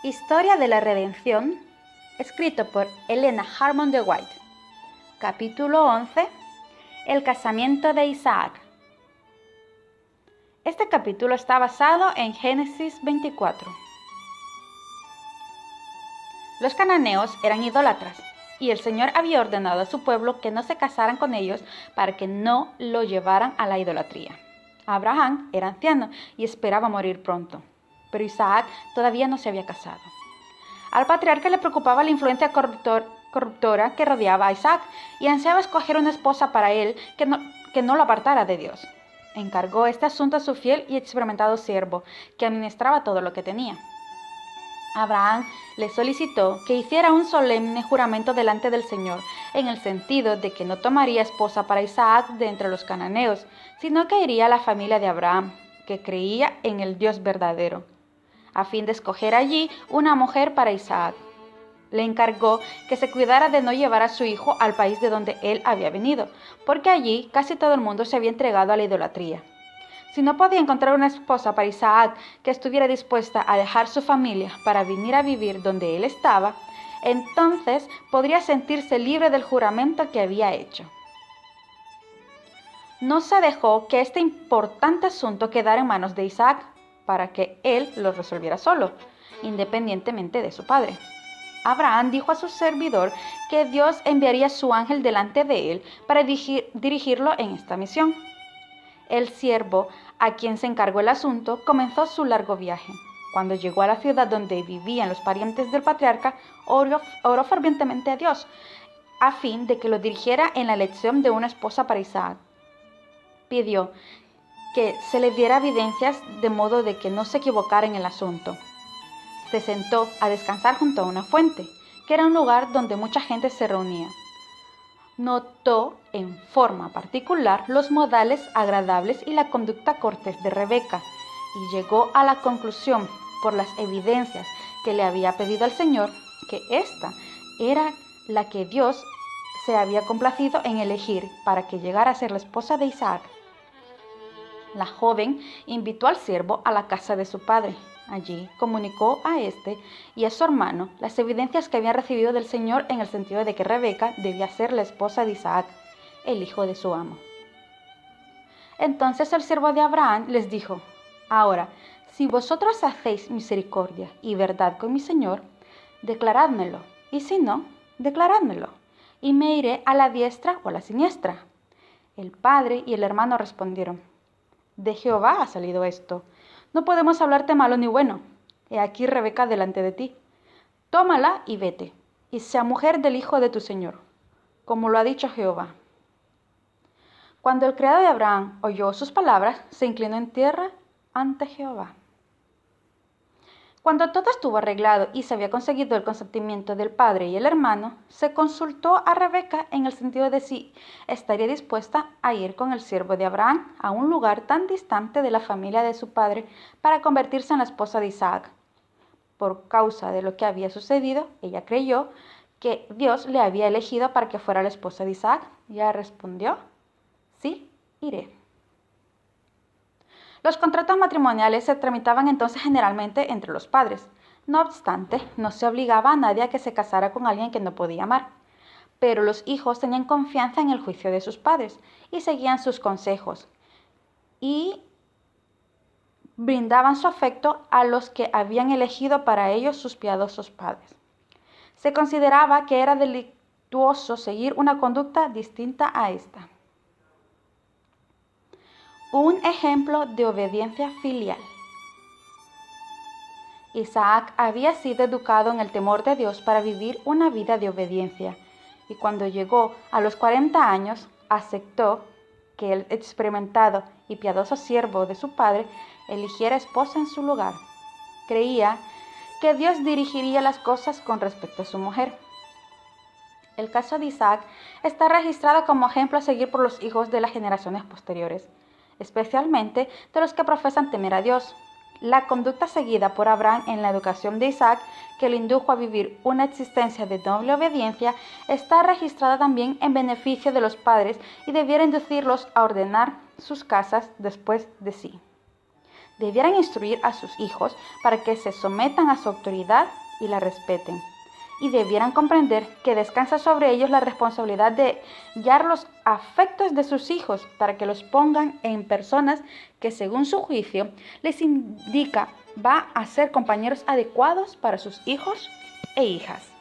Historia de la Redención, escrito por Elena Harmon de White. Capítulo 11. El casamiento de Isaac. Este capítulo está basado en Génesis 24. Los cananeos eran idólatras, y el Señor había ordenado a su pueblo que no se casaran con ellos para que no lo llevaran a la idolatría. Abraham era anciano y esperaba morir pronto, pero Isaac todavía no se había casado. Al patriarca le preocupaba la influencia corruptora que rodeaba a Isaac y ansiaba escoger una esposa para él que no lo apartara de Dios. Encargó este asunto a su fiel y experimentado siervo, que administraba todo lo que tenía. Abraham le solicitó que hiciera un solemne juramento delante del Señor, en el sentido de que no tomaría esposa para Isaac de entre los cananeos, sino que iría a la familia de Abraham, que creía en el Dios verdadero, a fin de escoger allí una mujer para Isaac. Le encargó que se cuidara de no llevar a su hijo al país de donde él había venido, porque allí casi todo el mundo se había entregado a la idolatría. Si no podía encontrar una esposa para Isaac que estuviera dispuesta a dejar su familia para venir a vivir donde él estaba, entonces podría sentirse libre del juramento que había hecho. No se dejó que este importante asunto quedara en manos de Isaac para que él lo resolviera solo, independientemente de su padre. Abraham dijo a su servidor que Dios enviaría su ángel delante de él para dirigirlo en esta misión. El siervo, a quien se encargó el asunto, comenzó su largo viaje. Cuando llegó a la ciudad donde vivían los parientes del patriarca, oró fervientemente a Dios, a fin de que lo dirigiera en la elección de una esposa para Isaac. Pidió que se le diera evidencias de modo de que no se equivocara en el asunto. Se sentó a descansar junto a una fuente, que era un lugar donde mucha gente se reunía. Notó en forma particular los modales agradables y la conducta cortés de Rebeca, y llegó a la conclusión, por las evidencias que le había pedido al Señor, que ésta era la que Dios se había complacido en elegir para que llegara a ser la esposa de Isaac. La joven invitó al siervo a la casa de su padre. Allí comunicó a este y a su hermano las evidencias que habían recibido del Señor en el sentido de que Rebeca debía ser la esposa de Isaac, el hijo de su amo. Entonces el siervo de Abraham les dijo: Ahora, si vosotros hacéis misericordia y verdad con mi Señor, declarádmelo, y si no, declarádmelo, y me iré a la diestra o a la siniestra. El padre y el hermano respondieron: De Jehová ha salido esto. No podemos hablarte malo ni bueno. He aquí Rebeca delante de ti. Tómala y vete, y sea mujer del hijo de tu señor, como lo ha dicho Jehová. Cuando el criado de Abraham oyó sus palabras, se inclinó en tierra ante Jehová. Cuando todo estuvo arreglado y se había conseguido el consentimiento del padre y el hermano, se consultó a Rebeca en el sentido de si estaría dispuesta a ir con el siervo de Abraham a un lugar tan distante de la familia de su padre para convertirse en la esposa de Isaac. Por causa de lo que había sucedido, ella creyó que Dios le había elegido para que fuera la esposa de Isaac. Y ella respondió: Sí, iré. Los contratos matrimoniales se tramitaban entonces generalmente entre los padres. No obstante, no se obligaba a nadie a que se casara con alguien que no podía amar. Pero los hijos tenían confianza en el juicio de sus padres y seguían sus consejos y brindaban su afecto a los que habían elegido para ellos sus piadosos padres. Se consideraba que era delictuoso seguir una conducta distinta a esta. Un ejemplo de obediencia filial. Isaac había sido educado en el temor de Dios para vivir una vida de obediencia, y cuando llegó a los 40 años, aceptó que el experimentado y piadoso siervo de su padre eligiera esposa en su lugar. Creía que Dios dirigiría las cosas con respecto a su mujer. El caso de Isaac está registrado como ejemplo a seguir por los hijos de las generaciones posteriores, especialmente de los que profesan temer a Dios. La conducta seguida por Abraham en la educación de Isaac, que le indujo a vivir una existencia de doble obediencia, está registrada también en beneficio de los padres y debiera inducirlos a ordenar sus casas después de sí. debieran instruir a sus hijos para que se sometan a su autoridad y la respeten. Y debieran comprender que descansa sobre ellos la responsabilidad de guiar los afectos de sus hijos para que los pongan en personas que, según su juicio, les indica va a ser compañeros adecuados para sus hijos e hijas.